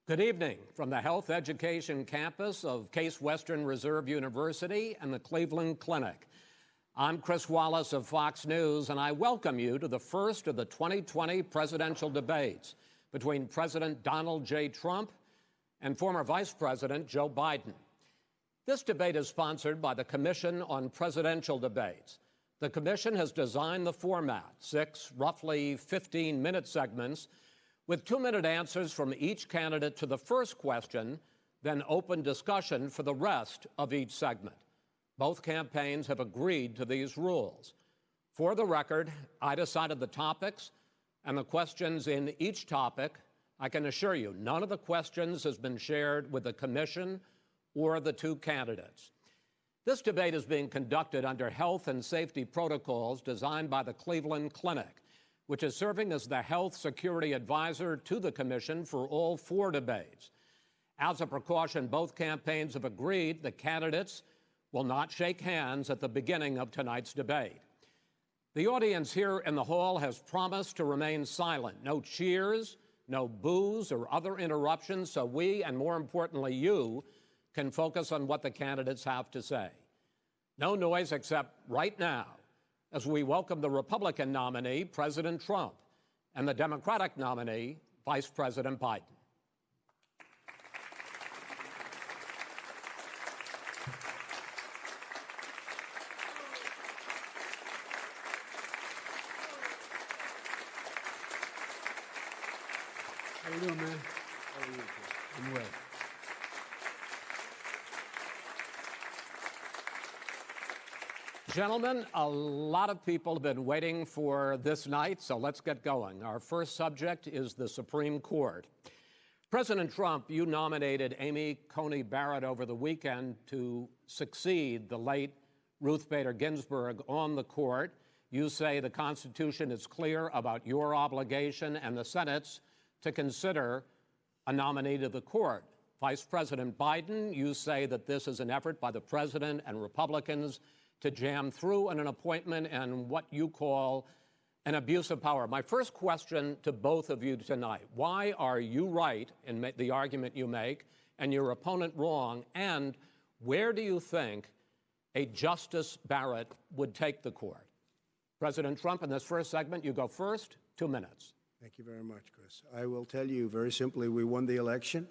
Good evening from the Health Education campus of Case Western Reserve University and the Cleveland Clinic. I'm Chris Wallace of Fox News, and I welcome you to the first of the 2020 presidential debates between President Donald J. Trump and former Vice President Joe Biden. This debate is sponsored by the Commission on Presidential Debates. The Commission has designed the format, 6 roughly 15-minute segments, with 2-minute answers from each candidate to the first question, then open discussion for the rest of each segment. Both campaigns have agreed to these rules. For the record, I decided the topics and the questions in each topic. I can assure you, none of the questions has been shared with the commission or the two candidates. This debate is being conducted under health and safety protocols designed by the Cleveland Clinic, which is serving as the health security advisor to the commission for all 4 debates. As a precaution, both campaigns have agreed the candidates will not shake hands at the beginning of tonight's debate. The audience here in the hall has promised to remain silent. No cheers, no boos or other interruptions, so we, and more importantly you, can focus on what the candidates have to say. No noise except right now, as we welcome the Republican nominee, President Trump, and the Democratic nominee, Vice President Biden. How you doing, man? How are you? I'm well. Gentlemen, a lot of people have been waiting for this night, so let's get going. Our first subject is the Supreme Court. President Trump, you nominated Amy Coney Barrett over the weekend to succeed the late Ruth Bader Ginsburg on the court. You say the Constitution is clear about your obligation and the Senate's to consider a nominee to the court. Vice President Biden, you say that this is an effort by the president and Republicans to jam through an appointment and what you call an abuse of power. My first question to both of you tonight: why are you right in the argument you make and your opponent wrong? And where do you think a Justice Barrett would take the court? President Trump, in this first segment, you go first, 2 minutes. Thank you very much, Chris. I will tell you very simply, we won the election.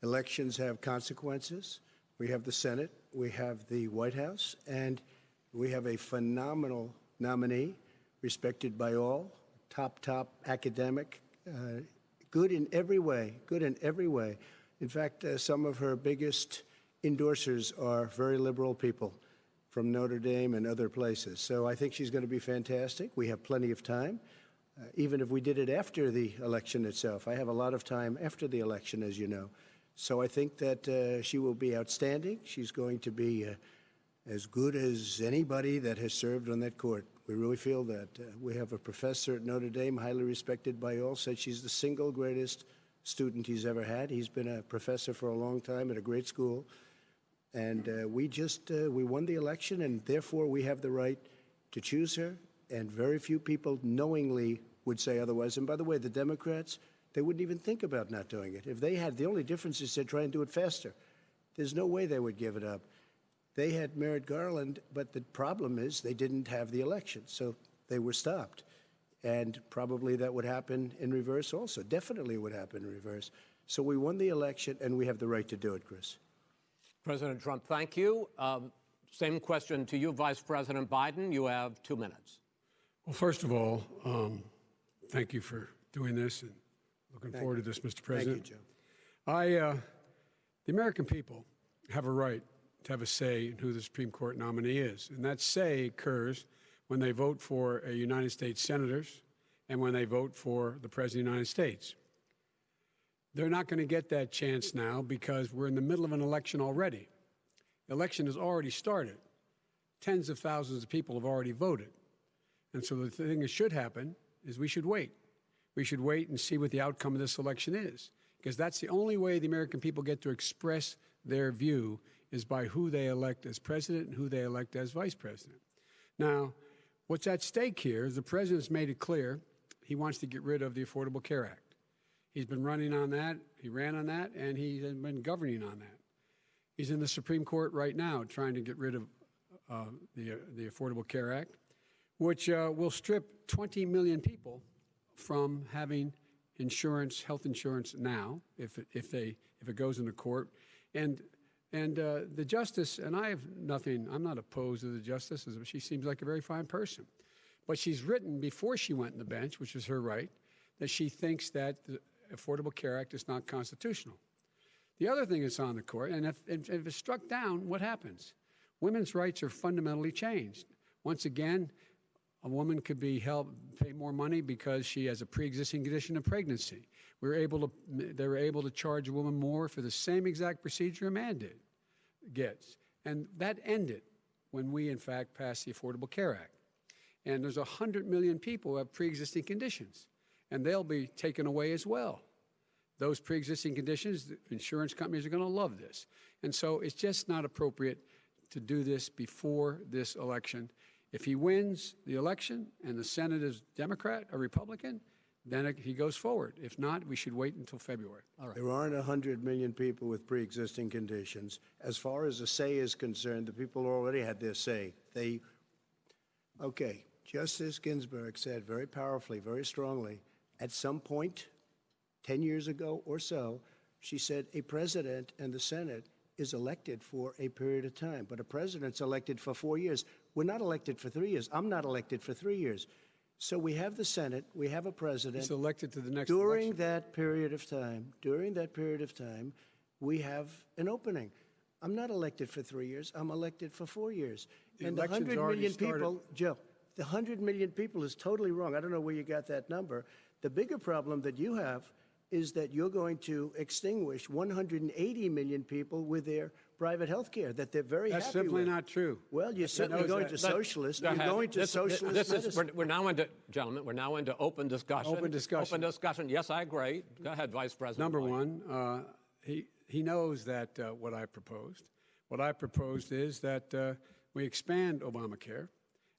Elections have consequences. We have the Senate, we have the White House, and we have a phenomenal nominee, respected by all, top academic, good in every way, In fact, some of her biggest endorsers are very liberal people from Notre Dame and other places. So I think she's going to be fantastic. We have plenty of time, even if we did it after the election itself. I have a lot of time after the election, as you know. So I think that she will be outstanding. She's going to be as good as anybody that has served on that court. We really feel that. We have a professor at Notre Dame, highly respected by all, said she's the single greatest student he's ever had. He's been a professor for a long time at a great school. And we won the election, and therefore we have the right to choose her. And very few people knowingly would say otherwise. And by the way, the Democrats, they wouldn't even think about not doing it. If they had, the only difference is they'd try and do it faster. There's no way they would give it up. They had Merrick Garland, but the problem is they didn't have the election, so they were stopped. And probably that would happen in reverse also. Definitely would happen in reverse. So we won the election, and we have the right to do it, Chris. President Trump, thank you. Same question to you, Vice President Biden. You have 2 minutes. Well, first of all, thank you for doing this, and looking forward to this, Mr. President. Thank you, Joe. The American people have a right to have a say in who the Supreme Court nominee is. And that say occurs when they vote for United States senators and when they vote for the President of the United States. They're not going to get that chance now because we're in the middle of an election already. The election has already started. Tens of thousands of people have already voted. And so the thing that should happen is we should wait. We should wait and see what the outcome of this election is, because that's the only way the American people get to express their view is by who they elect as president and who they elect as vice president. Now, what's at stake here is the president's made it clear he wants to get rid of the Affordable Care Act. He's been running on that. He ran on that, and he's been governing on that. He's in the Supreme Court right now trying to get rid of the Affordable Care Act, which will strip 20 million people from having insurance, health insurance now, if it goes into court. And the justice, and I have nothing, I'm not opposed to the justice. She seems like a very fine person. But she's written before she went on the bench, which is her right, that she thinks that the Affordable Care Act is not constitutional. The other thing that's on the court, and if it's struck down, what happens? Women's rights are fundamentally changed. Once again, a woman could be pay more money because she has a pre-existing condition of pregnancy. They were able to charge a woman more for the same exact procedure a man gets. And that ended when we, in fact, passed the Affordable Care Act. And there's 100 million people who have pre-existing conditions, and they'll be taken away as well. Those pre-existing conditions, the insurance companies are going to love this. And so it's just not appropriate to do this before this election. If he wins the election and the Senate is Democrat or Republican, then he goes forward. If not, we should wait until February. All right. There aren't 100 million people with pre-existing conditions. As far as the say is concerned, the people already had their say. Okay, Justice Ginsburg said very powerfully, very strongly, at some point 10 years ago or so, she said a president and the Senate is elected for a period of time, but a president's elected for 4 years. We're not elected for 3 years. I'm not elected for 3 years. So we have the Senate, we have a president. He's elected to the next during election. that period of time, we have an opening. I'm not elected for 3 years. I'm elected for 4 years. And the 100 million people, Joe, the 100 million people is totally wrong. I don't know where you got that number. The bigger problem that you have is that you're going to extinguish 180 million people with their private health care that they're very happy with. That's simply not true. Well, you're certainly going to socialist. You're going to socialist medicine. We're now into, gentlemen, we're now into open discussion. Open discussion. Open discussion. Yes, I agree. Go ahead, Vice President. Number White. one, he knows that what I proposed. What I proposed is that we expand Obamacare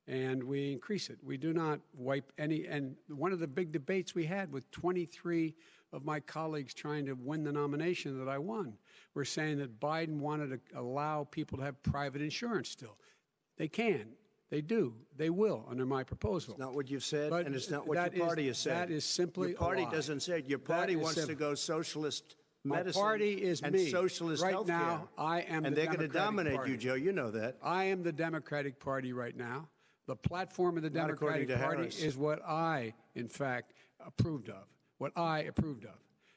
and we increase it. We do not wipe any. And one of the big debates we had with 23 of my colleagues trying to win the nomination that I won were saying that Biden wanted to allow people to have private insurance still. They can. They do. They will under my proposal. It's not what you've said, But and it's not what your party has said. That is simply your party a lie. doesn't say it. Your party wants to go socialist medicine. My party is and me. socialist right healthcare. now, I am and the they're going to Democratic dominate Party. you, Joe. You know that. I am the Democratic Party right now. The platform of the Not according Democratic to Party Harris. is what I, in fact, approved of. What I approved of.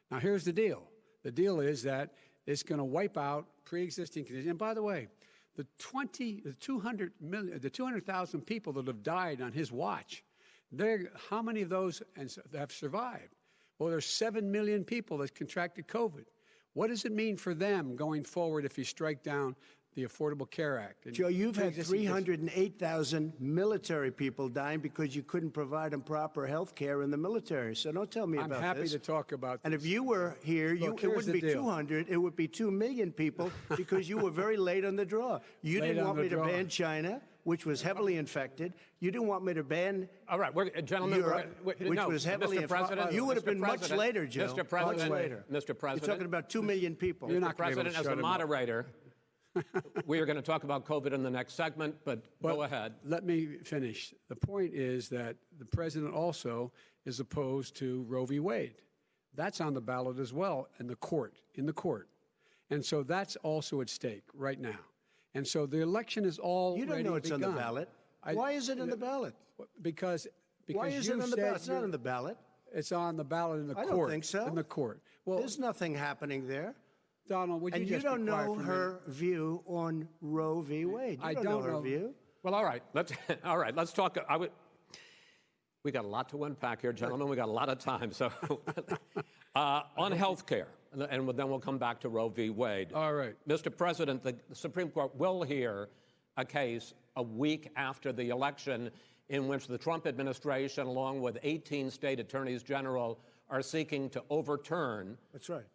Now, here's the deal. The deal is that it's going to wipe out pre-existing conditions. And by the way, the 200,000 people that have died on his watch, how many of those have survived? Well, there's 7 million people that contracted COVID. What does it mean for them going forward if you strike down the Affordable Care Act? Joe, you've had 308,000 military people dying because you couldn't provide them proper health care in the military. So don't tell me about this. I'm happy to talk about this. And if you were here, Look, it wouldn't be the deal. 200, it would be 2 million people because you were very late on the draw. You didn't want me to ban China, which was heavily infected. You didn't want me to ban All right, gentlemen, Europe, which was heavily Mr. President, You would have been much later, Joe. Mr. President, much later. Mr. President. You're talking about 2 million people. You're not Mr. President, as a moderator, we are going to talk about COVID in the next segment, but go ahead. Let me finish. The point is that the president also is opposed to Roe v. Wade. That's on the ballot as well in the court. And so that's also at stake right now. And so the election is already You don't know it's begun. on the ballot. Why is it on the ballot? Because Why is it on the ballot? It's not on the ballot. It's on the ballot in the court. I don't think so. In the court. Well, there's nothing happening there. Donald, would you and just you don't be quiet know for a her minute? view on Roe v. Wade. You I don't know her view. Well, all right. Let's talk. We got a lot to unpack here, gentlemen. We got a lot of time. So on health care, and then we'll come back to Roe v. Wade. All right. Mr. President, the Supreme Court will hear a case a week after the election in which the Trump administration, along with 18 state attorneys general, are seeking to overturn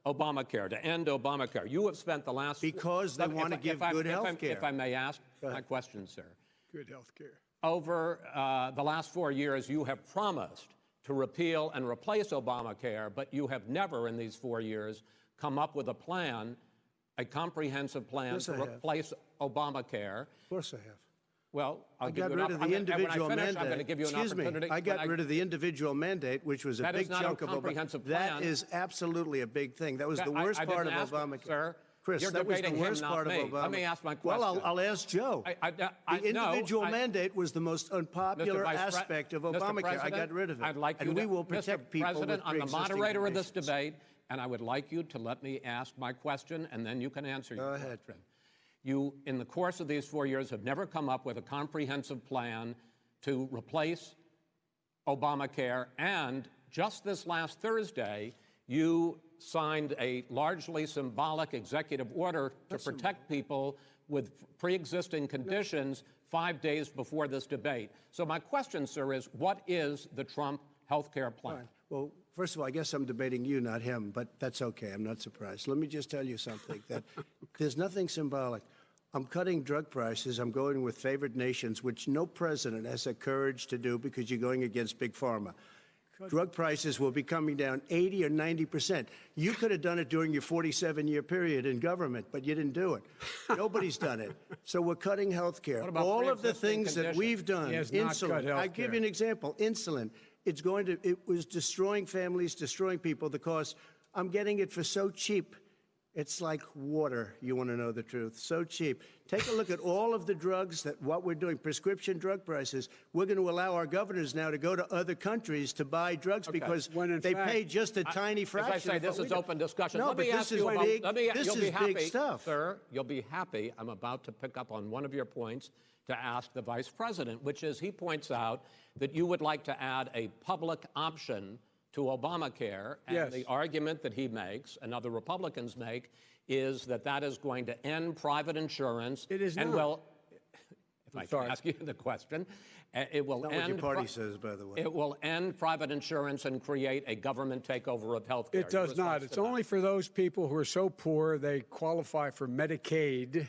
Obamacare, to end Obamacare. You have spent the last... Because they want to give good health care. If I may ask my question, sir. Good health care. Over the last 4 years, you have promised to repeal and replace Obamacare, but you have never in these 4 years come up with a plan, a comprehensive plan to replace Obamacare. Of course I have. Well, I got rid of the individual mandate. I'm going to give you an opportunity. I got rid of the individual mandate, which was a big chunk of Obamacare. That is absolutely a big thing. That was the worst part of Obamacare. Sir, Chris, that was the worst part of Obama. Let me ask my question. Well, I'll ask Joe. The individual mandate was the most unpopular aspect of Obamacare. I got rid of it. I'd like you and we will protect people with President, I'm the moderator of this conditions. debate, and I would like you to let me ask my question, and then you can answer your question. Go ahead. You, in the course of these 4 years, have never come up with a comprehensive plan to replace Obamacare, and just this last Thursday, you signed a largely symbolic executive order to protect people with pre-existing conditions 5 days before this debate. So my question, sir, is what is the Trump health care plan? Fine. Well, first of all, I guess I'm debating you, not him, but that's okay. I'm not surprised. Let me just tell you something, that there's nothing symbolic. I'm cutting drug prices. I'm going with favored nations, which no president has the courage to do because you're going against Big Pharma. Drug prices will be coming down 80 or 90%. You could have done it during your 47-year period in government, but you didn't do it. Nobody's done it. So we're cutting health care. All of the things that we've done, insulin. I give you an example, insulin. It was destroying families, destroying people. The cost, I'm getting it for so cheap. It's like water, you want to know the truth. So cheap. Take a look at all of the drugs what we're doing, prescription drug prices. We're going to allow our governors now to go to other countries to buy drugs because they pay just a tiny fraction. As I say, this is open discussion. No, let me ask you about, this is big stuff. Sir, you'll be happy. I'm about to pick up on one of your points to ask the Vice President, which is he points out that you would like to add a public option to Obamacare, and the argument that he makes and other Republicans make is that that is going to end private insurance. It is and not. Well, if I can ask you the question, it will not end. What your party says, by the way. It will end private insurance and create a government takeover of health care. It does not. It's only for those people who are so poor they qualify for Medicaid.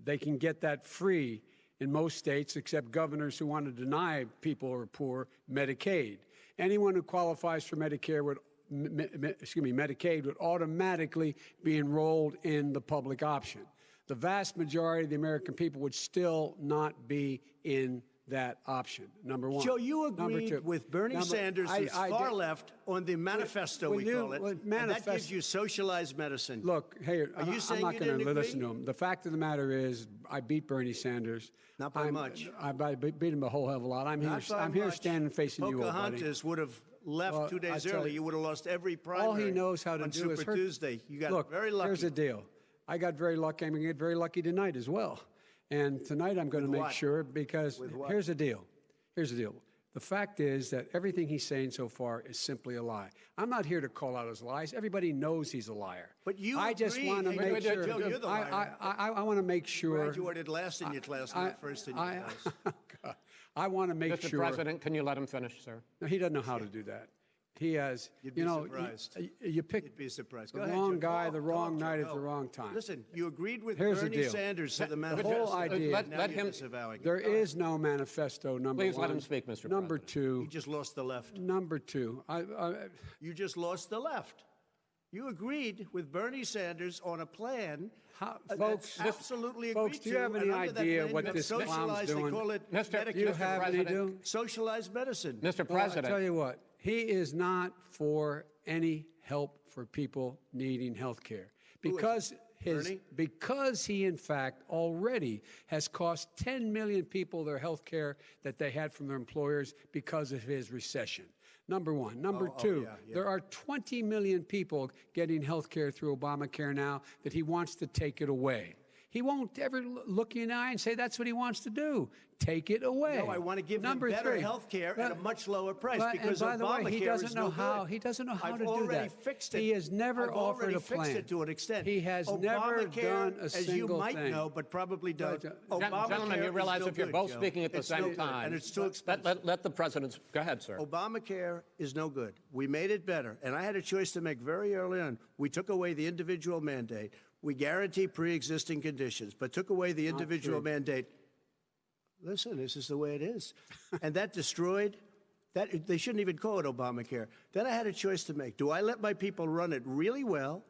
They can get that free in most states, except governors who want to deny people who are poor Medicaid. Anyone who qualifies for Medicare Medicaid would automatically be enrolled in the public option. The vast majority of the American people would still not be in that option, number one. Joe, you agreed with Bernie Sanders, who's far left, on the manifesto, we call it, and that gives you socialized medicine. Look, hey, Are you saying I'm not you going to didn't listen agree? to him. The fact of the matter is, I beat Bernie Sanders. Not by much. I beat him a whole hell of a lot. I'm here standing facing you, old buddy. Pocahontas would have left 2 days early. You would have lost every primary. All he knows how to on do is Super Tuesday. You got look, very lucky. Here's the deal. I got very lucky. I'm going to get very lucky tonight as well. And tonight I'm going to make sure, because here's the deal. Here's the deal. The fact is that everything he's saying so far is simply a lie. I'm not here to call out his lies. Everybody knows he's a liar. But you I just agree. want to make sure. Joe, you're the liar. I want to make sure. Graduated last in your class, not first in your class. I want to make Mr. sure. Mr. President, can you let him finish, sir? No, he doesn't know how to do that. He has, You'd be surprised. You pick You'd be surprised. the Go ahead, wrong Joe. guy, the wrong night at Joe. the wrong time. Listen, you agreed with Here's the Bernie deal. Sanders to the The manifesto. whole idea. Let him. There is no manifesto, number Please one. let him speak, Mr. Number President. two. You just lost the left. Number two. You just lost the left. You agreed with Bernie Sanders on a plan folks, that's absolutely agreed folks, do you to, have and any under that idea plan, what you have this clown's socialized, doing? They call it Mr. Do you Medicare. have any do? Socialized medicine. Mr. Well, President. I tell you what, he is not for any help for people needing health care. Because he, in fact, already has cost 10 million people their health care that they had from their employers because of his recession. Number one. Number two, there are 20 million people getting health care through Obamacare now that he wants to take it away. He won't ever look you in the eye and say that's what he wants to do. Take it away. No, I want to give them better health care at a much lower price because by the way, Obamacare he doesn't is know no how. good. He doesn't know how I've to do already that. fixed it. He has never I've offered already a plan. fixed it to an extent. He has never done a as single you might thing. know, but probably don't. Gentlemen, you realize if you're both speaking at the same time, and it's too expensive. Let the president. Go ahead, sir. Obamacare is no good. We made it better, and I had a choice to make very early on. We took away the individual mandate. We guarantee pre-existing conditions, but took away the individual mandate. Listen, this is the way it is. And that destroyed They shouldn't even call it Obamacare. Then I had a choice to make. Do I let my people run it really well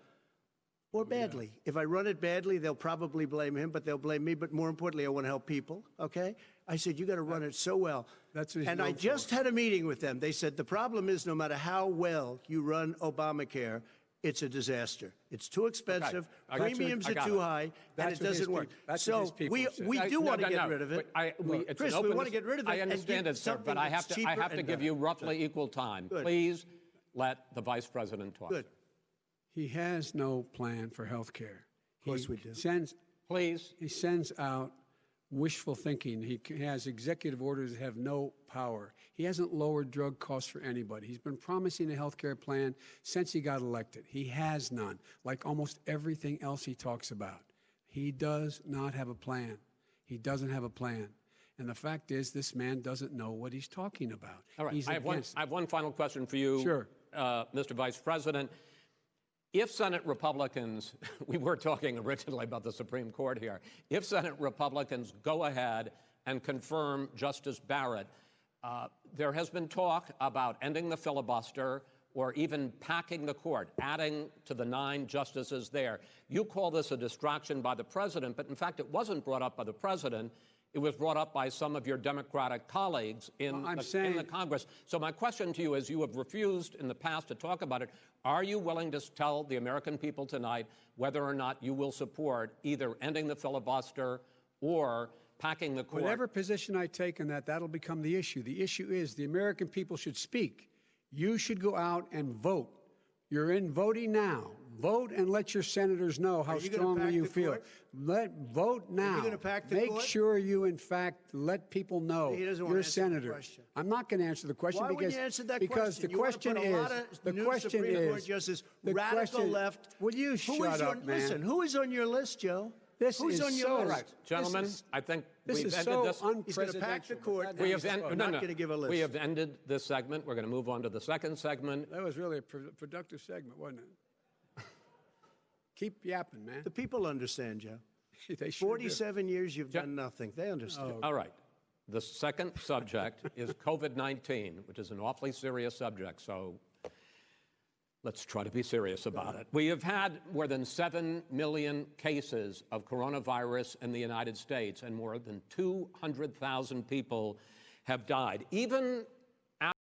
or badly? Yeah. If I run it badly, they'll probably blame him, but they'll blame me. But more importantly, I want to help people, okay? I said, you got to run it so well. And I just had a meeting with them. They said, the problem is no matter how well you run Obamacare, it's a disaster. It's too expensive, premiums are too high, and it doesn't work. So we do want to get rid of it. Chris, we want to get rid of it. I understand it, sir, but I have to give you roughly equal time. Please let the Vice President talk. Good. He has no plan for health care. Of course we do. He sends out wishful thinking. He has executive orders that have no power. He hasn't lowered drug costs for anybody. He's been promising a health care plan since he got elected. He has none, like almost everything else he talks about. He does not have a plan. He doesn't have a plan. And the fact is, this man doesn't know what he's talking about. All right. I have one final question for you, sure. Mr. Vice President. If Senate Republicans, we were talking originally about the Supreme Court here, if Senate Republicans go ahead and confirm Justice Barrett, there has been talk about ending the filibuster or even packing the court, adding to the 9 justices there. You call this a distraction by the president, but in fact it wasn't brought up by the president. It was brought up by some of your Democratic colleagues in the Congress. So my question to you is, you have refused in the past to talk about it. Are you willing to tell the American people tonight whether or not you will support either ending the filibuster or packing the court? Whatever position I take on that, that'll become the issue. The issue is the American people should speak. You should go out and vote. You're in voting now. Vote and let your senators know how strongly you feel. Vote now. Are you going to pack the Make court? sure you, in fact, let people know you're a senator. Question. I'm not going to answer the question Why wouldn't you answer that because question? the question is radical left. Will you shut up, man? Listen, who is on your list, Joe? Who's on your list? Right. Gentlemen, I think this we've is ended so this. He's going to pack the court. We have not going to give a list. We have ended this segment. We're going to move on to the second segment. That was really a productive segment, wasn't it? Keep yapping, man. The people understand, Joe. They sure 47 years you've done nothing. They understand. All right. The second subject is COVID-19, which is an awfully serious subject, so let's try to be serious about it. We have had more than 7 million cases of coronavirus in the United States, and more than 200,000 people have died. Even